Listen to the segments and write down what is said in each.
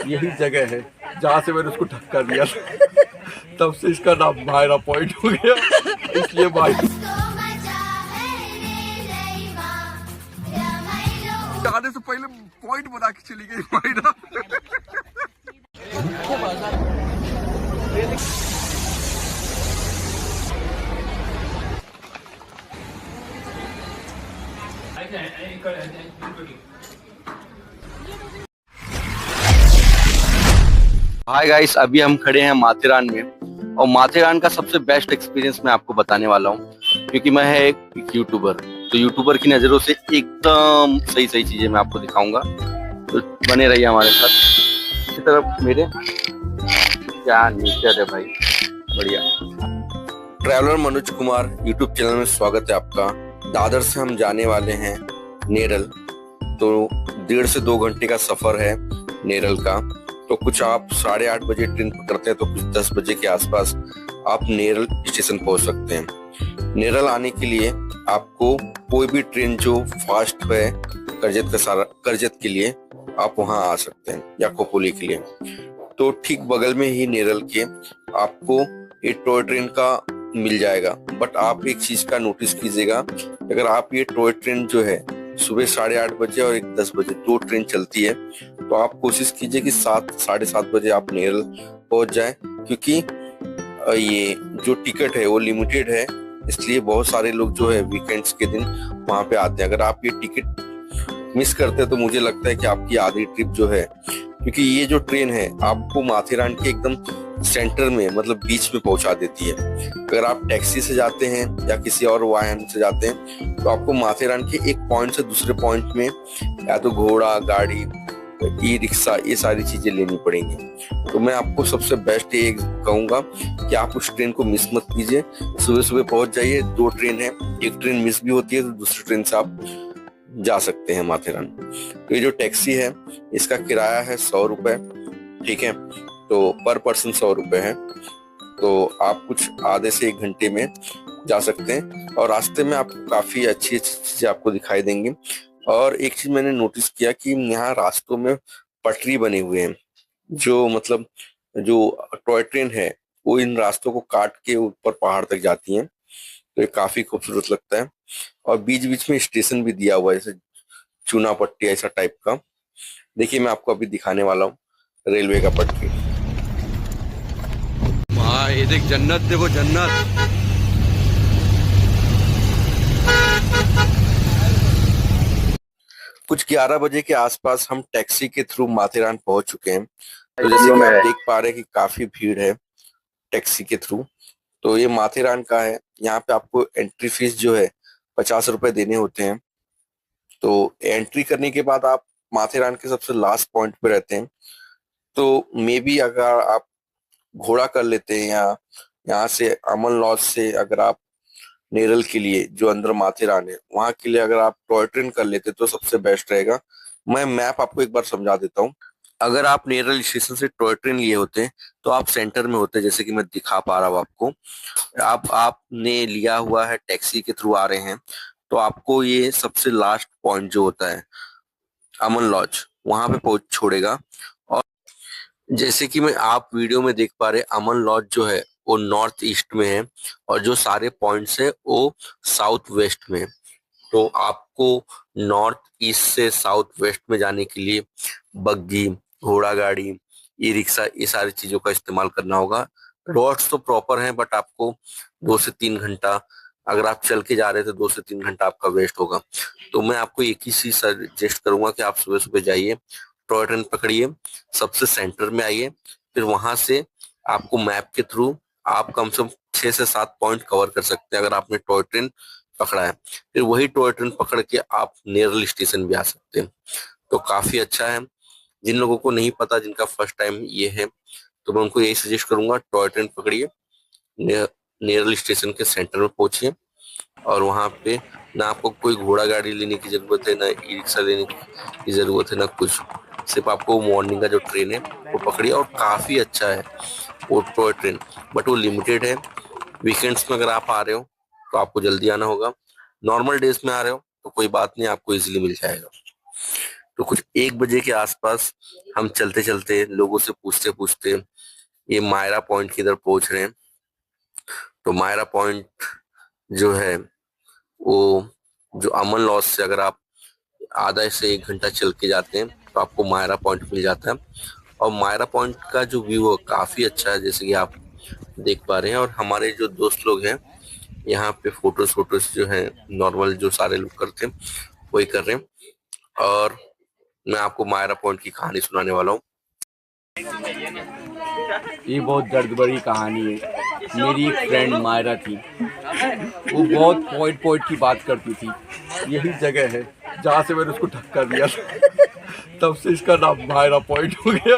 यही जगह है जहाँ से मैंने उसको धक्का दिया था। तब से इसका नाम मायरा पॉइंट हो गया, इसलिए मायरा। आने से पहले पॉइंट बना के चली गई मायरा। हाय गाइस, अभी हम खड़े हैं माथेरान में और माथेरान का सबसे बेस्ट एक्सपीरियंस मैं आपको बताने वाला हूँ, क्योंकि मैं है एक यूट्यूबर। तो यूट्यूबर की नज़रों से एकदम सही सही चीजें मैं आपको दिखाऊंगा, तो बने रहिए हमारे साथ। इसी तरफ मेरे क्या नेचर है भाई, बढ़िया। Traveller Manoj Kumar YouTube channel में स्वागत है आपका। दादर से हम जाने वाले हैं नेरल, तो 1.5 से 2 घंटे का सफर है नेरल का। तो कुछ आप 8:30 बजे ट्रेन पकड़ते हैं तो कुछ 10 बजे के आसपास आप नेरल स्टेशन पहुंच सकते हैं। नेरल आने के लिए आपको कोई भी ट्रेन जो फास्ट है करजत के लिए आप वहां आ सकते हैं, या खोपोली के लिए। तो ठीक बगल में ही नेरल के आपको एक टॉय ट्रेन का मिल जाएगा। बट आप एक चीज का नोटिस कीजिएगा, अगर आप ये टॉय ट्रेन जो है सुबह 8:30 बजे और 10 बजे 2 ट्रेन चलती है, तो आप कोशिश कीजिए कि 7 साढ़े 7 बजे आप नेरल पहुंच जाए, क्योंकि ये जो टिकट है वो लिमिटेड है। इसलिए बहुत सारे लोग जो है वीकेंड्स के दिन वहां पे आते हैं। अगर आप ये टिकट मिस करते हैं तो मुझे लगता है कि आपकी आधी ट्रिप जो है, क्योंकि ये जो ट्रेन है आपको माथेरान के एकदम सेंटर में, मतलब बीच में पहुंचा देती है। अगर आप टैक्सी से जाते हैं या किसी और वाहन से जाते हैं तो आपको माथेरान के एक पॉइंट से दूसरे पॉइंट में या तो घोड़ा गाड़ी, ई रिक्शा, ये सारी चीजें लेनी पड़ेंगी। तो मैं आपको सबसे बेस्ट ये कहूंगा कि आप उस ट्रेन को मिस मत कीजिए। सुबह सुबह पहुंच जाइए। 2 ट्रेन है, एक ट्रेन मिस भी होती है तो दूसरी ट्रेन से आप जा सकते हैं माथेरान। तो ये जो टैक्सी है इसका किराया है 100 रुपए, ठीक है। तो पर पर्सन 100 रुपए है। तो आप कुछ आधे से 1 घंटे में जा सकते हैं और रास्ते में आपको काफी अच्छी अच्छी चीजें आपको दिखाई देंगी। और एक चीज मैंने नोटिस किया कि यहाँ रास्तों में पटरी बने हुए हैं, जो मतलब जो टॉय ट्रेन है वो इन रास्तों को काट के ऊपर पहाड़ तक जाती है। तो ये काफी खूबसूरत लगता है। और बीच बीच में स्टेशन भी दिया हुआ है, जैसे चूना पट्टी ऐसा टाइप का। देखिए मैं आपको अभी दिखाने वाला हूँ रेलवे का पटरी। भाई ये देख, जन्नत देखो, जन्नत। कुछ 11 बजे के आसपास हम टैक्सी के थ्रू माथेरान पहुंच चुके हैं। तो जैसे कि आप देख पा रहे हैं कि काफी भीड़ है टैक्सी के थ्रू। तो ये माथेरान का है। यहाँ पे आपको एंट्री फीस जो है 50 रुपए देने होते हैं। तो एंट्री करने के बाद आप माथेरान के सबसे लास्ट पॉइंट पे रहते हैं। तो मे बी अगर आप घोड़ा कर लेते हैं, या यहाँ से अमन लॉज से अगर आप नेरल के लिए जो अंदर माथेरान है वहां के लिए अगर आप टॉय ट्रेन कर लेते तो सबसे बेस्ट रहेगा। मैं मैप आपको एक बार समझा देता हूँ। अगर आप नेरल स्टेशन से टॉय ट्रेन लिए होते तो आप सेंटर में होते, जैसे कि मैं दिखा पा रहा हूँ आपको। आपने लिया हुआ है टैक्सी के थ्रू आ रहे हैं, तो आपको ये सबसे लास्ट पॉइंट जो होता है अमन लॉज, वहां पे पहुंच छोड़ेगा। और जैसे कि मैं आप वीडियो में देख पा रहे, अमन लॉज जो है वो नॉर्थ ईस्ट में है और जो सारे पॉइंट्स है वो साउथ वेस्ट में है। तो आपको नॉर्थ ईस्ट से साउथ वेस्ट में जाने के लिए बग्गी, घोड़ा गाड़ी, ई रिक्शा, ये सारी चीजों का इस्तेमाल करना होगा। रोड्स तो प्रॉपर हैं, बट आपको 2 से 3 घंटा, अगर आप चल के जा रहे थे 2 से 3 घंटा आपका वेस्ट होगा। तो मैं आपको एक ही चीज सजेस्ट करूंगा कि आप सुबह सुबह जाइए, टॉय ट्रेन पकड़िए, सबसे सेंटर में आइए। फिर वहां से आपको मैप के थ्रू आप कम से कम 6 से 7 पॉइंट कवर कर सकते हैं अगर आपने टॉय ट्रेन पकड़ा है। फिर वही टॉय ट्रेन पकड़ के आप नेरल स्टेशन भी आ सकते हैं। तो काफी अच्छा है। जिन लोगों को नहीं पता, जिनका फर्स्ट टाइम ये है, तो मैं उनको यही सजेस्ट करूंगा, टॉय ट्रेन पकड़िए, नेरल स्टेशन के सेंटर में पहुंचिए और वहां पे ना आपको कोई घोड़ा गाड़ी लेने की जरूरत है, ना ई रिक्शा लेने की जरूरत है, ना कुछ। सिर्फ आपको मॉर्निंग का जो ट्रेन है वो पकड़िए। और काफी अच्छा है वो टॉय ट्रेन, बट वो लिमिटेड है। वीकेंड्स में अगर आप आ रहे हो तो आपको जल्दी आना होगा। नॉर्मल डेज में आ रहे हो तो कोई बात नहीं, आपको इजीली मिल जाएगा। तो कुछ 1 बजे के आसपास हम चलते चलते लोगों से पूछते पूछते ये मायरा पॉइंट की तरफ पहुंच रहे हैं। तो मायरा पॉइंट जो है वो जो अमन लॉज से अगर आप आधा से 1 घंटा चल के जाते हैं तो आपको मायरा पॉइंट मिल जाता है। और मायरा पॉइंट का जो व्यू है काफी अच्छा है, जैसे कि आप देख पा रहे हैं। और हमारे जो दोस्त लोग हैं यहाँ पे फोटोज जो है नॉर्मल जो सारे लोग करते हैं वही कर रहे हैं। और मैं आपको मायरा पॉइंट की कहानी सुनाने वाला हूँ। ये बहुत दर्द भरी कहानी है। मेरी एक फ्रेंड मायरा थी, वो बहुत पॉइंट पॉइंट की बात करती थी। यही जगह है जहाँ से मैंने उसको धक्का दिया था। तब से इसका नाम मायरा पॉइंट हो गया।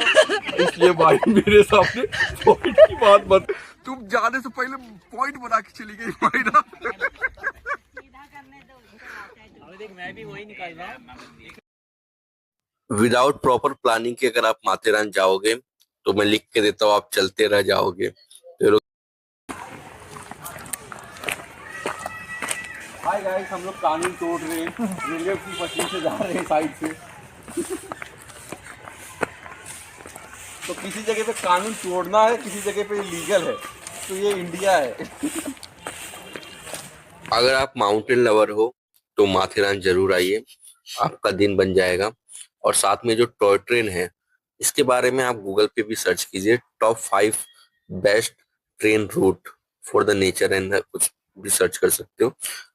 इसलिए भाई मेरे सामने पॉइंट की बात मत। तुम जाने से पहले पॉइंट बना के चली गई मायरा। विदाउट प्रॉपर प्लानिंग के अगर आप माथेरान जाओगे तो मैं लिख के देता हूँ आप चलते रह जाओगे। तो हाय गाइस, हम लोग कानून तोड़ रहे हैं, रेलवे की पटरी से जा रहे हैं साइड से। तो किसी जगह पे कानून तोड़ना है, किसी जगह पे लीगल है, तो ये इंडिया है। अगर आप माउंटेन लवर हो तो माथेरान जरूर आइए, आपका दिन बन जाएगा। और साथ में जो टॉय ट्रेन है इसके बारे में आप गूगल पे भी सर्च कीजिए, top 5 best train route for the nature and कुछ भी सर्च कर सकते हो,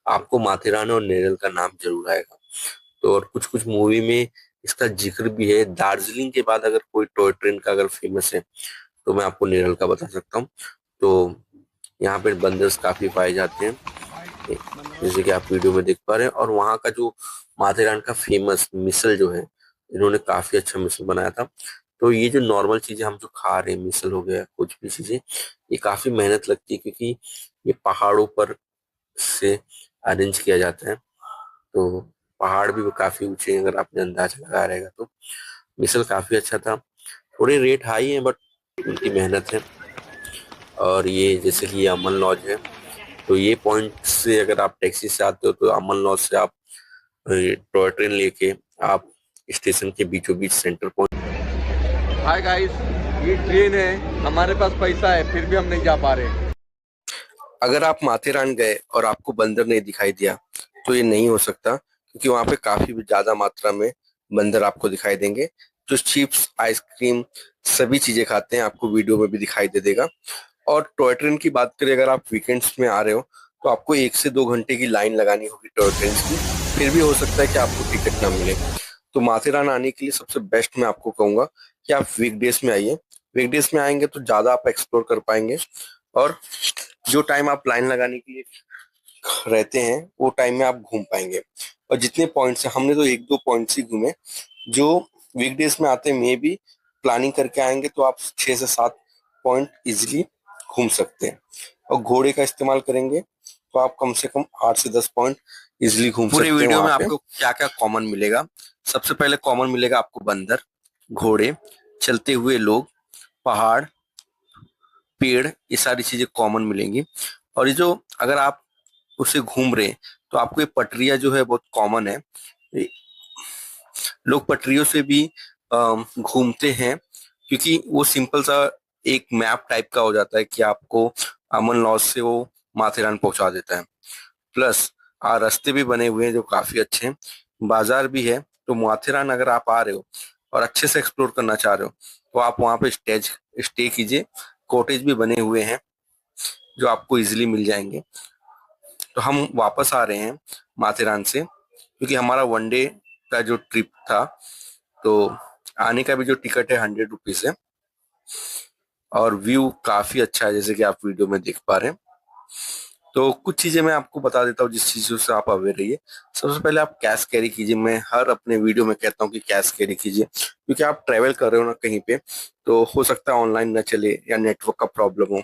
आपको माथेरान और नेरल का नाम जरूर आएगा। तो और कुछ कुछ मूवी में इसका जिक्र भी है। दार्जिलिंग के बाद अगर कोई टॉय ट्रेन का अगर फेमस है तो मैं आपको नेरल का बता सकता हूँ। तो यहाँ पे बंदर्स काफी पाए जाते हैं जैसे कि आप वीडियो में देख पा रहे हैं। और वहाँ का जो माथेरान का फेमस मिसल जो है, इन्होंने काफी अच्छा मिसल बनाया था। तो ये जो नॉर्मल चीजें हम जो खा रहे हैं, मिसल हो गया कुछ भी चीजें, ये काफी मेहनत लगती है क्योंकि ये पहाड़ों पर से अरेंज किया जाता है। तो पहाड़ भी काफी ऊंचे हैं, अगर आपने अंदाजा लगा रहेगा तो मिसल काफी अच्छा था। थोड़े रेट हाई है बट उनकी मेहनत है। और ये जैसे कि ये अमन लॉज है, तो ये पॉइंट से अगर आप टैक्सी से आते हो तो अमन लॉज से आप टॉय ट्रेन लेके आप स्टेशन के बीचों बीच सेंटर पहुंच। हाय गाइस, ये ट्रेन है, हमारे पास पैसा है फिर भी हम नहीं जा पा रहे। अगर आप माथेरान गए और आपको बंदर नहीं दिखाई दिया तो ये नहीं हो सकता, क्योंकि वहां पे काफी ज्यादा मात्रा में बंदर आपको दिखाई देंगे जो चिप्स आइसक्रीम सभी चीजें खाते हैं, आपको वीडियो में भी दिखाई दे देगा। और टॉय ट्रेन की बात करें, अगर आप वीकेंड्स में आ रहे हो तो आपको 1 से 2 घंटे की लाइन लगानी होगी टॉय ट्रेन की, फिर भी हो सकता है कि आपको टिकट ना मिले। तो माथेरान आने के लिए सबसे बेस्ट मैं आपको कहूंगा कि आप वीकडेज में आइए। वीकडेज में आएंगे तो ज्यादा आप एक्सप्लोर कर पाएंगे। और जो टाइम आप लाइन लगाने के लिए रहते हैं वो टाइम में आप घूम पाएंगे। और जितने पॉइंट्स हैं, हमने तो 1-2 पॉइंट्स ही घूमे। जो वीकडेज में आते हैं, मे भी प्लानिंग करके आएंगे तो आप 6 से 7 पॉइंट इजिली घूम सकते हैं। और घोड़े का इस्तेमाल करेंगे तो आप कम से कम 8 से 10 पॉइंट इजिली घूम सकते हैं। पूरे वीडियो में आपको क्या क्या कॉमन मिलेगा, सबसे पहले कॉमन मिलेगा आपको बंदर, घोड़े, चलते हुए लोग, पहाड़, पेड़, ये सारी चीजें कॉमन मिलेंगी। और ये जो अगर आप उसे घूम रहे हैं तो आपको ये पटरियां जो है बहुत कॉमन है। लोग पटरियों से भी घूमते हैं क्योंकि वो सिंपल सा एक मैप टाइप का हो जाता है कि आपको अमन लॉज से वो माथेरान पहुंचा देता है। प्लस रास्ते भी बने हुए हैं जो काफी अच्छे हैं, बाजार भी है। तो माथेरान अगर आप आ रहे हो और अच्छे से एक्सप्लोर करना चाह रहे हो तो आप वहाँ पे स्टे कीजिए। कॉटेज भी बने हुए हैं जो आपको इजिली मिल जाएंगे। तो हम वापस आ रहे हैं माथेरान से क्योंकि हमारा 1 डे का जो ट्रिप था, तो आने का भी जो टिकट है 100 रुपीज है। और व्यू काफी अच्छा है जैसे कि आप वीडियो में देख पा रहे हैं। तो कुछ चीजें मैं आपको बता देता हूँ जिस चीजों से आप अवेयर रहिए। सबसे पहले आप कैश कैरी कीजिए। मैं हर अपने वीडियो में कहता हूँ कि कैश कैरी कीजिए, क्योंकि आप ट्रेवल कर रहे हो ना कहीं पे, तो हो सकता है ऑनलाइन न चले या नेटवर्क का प्रॉब्लम हो,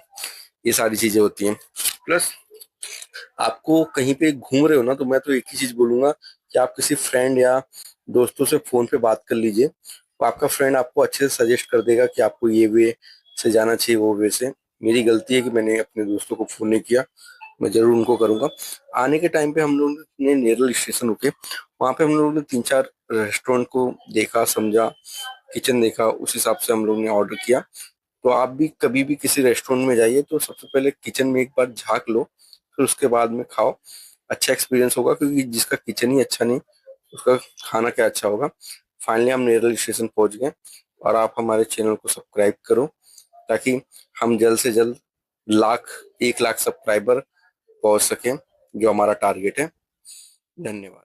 ये सारी चीजें होती हैं। प्लस आपको कहीं पे घूम रहे हो ना, तो मैं तो एक ही चीज बोलूंगा कि आप किसी फ्रेंड या दोस्तों से फोन पे बात कर लीजिए, तो आपका फ्रेंड आपको अच्छे से सजेस्ट कर देगा कि आपको ये वे से जाना चाहिए वो वे से। मेरी गलती है कि मैंने अपने दोस्तों को फोन नहीं किया, मैं जरूर उनको करूंगा। आने के टाइम पे हम लोग ने नेरल स्टेशन रुके वहां पे हम लोग ने 3-4 रेस्टोरेंट को देखा, समझा, किचन देखा, उस हिसाब से हम लोग ने ऑर्डर किया। तो आप भी कभी भी किसी रेस्टोरेंट में जाइए तो सबसे पहले किचन में एक बार झांक लो, फिर उसके बाद में खाओ। अच्छा एक्सपीरियंस होगा, क्योंकि जिसका किचन ही अच्छा नहीं उसका खाना क्या अच्छा होगा। फाइनली हम नेरल स्टेशन पहुंच गए, और आप हमारे चैनल को सब्सक्राइब करो ताकि हम जल्द से जल्द 1 लाख सब्सक्राइबर पहुंच सके, जो हमारा टारगेट है। धन्यवाद।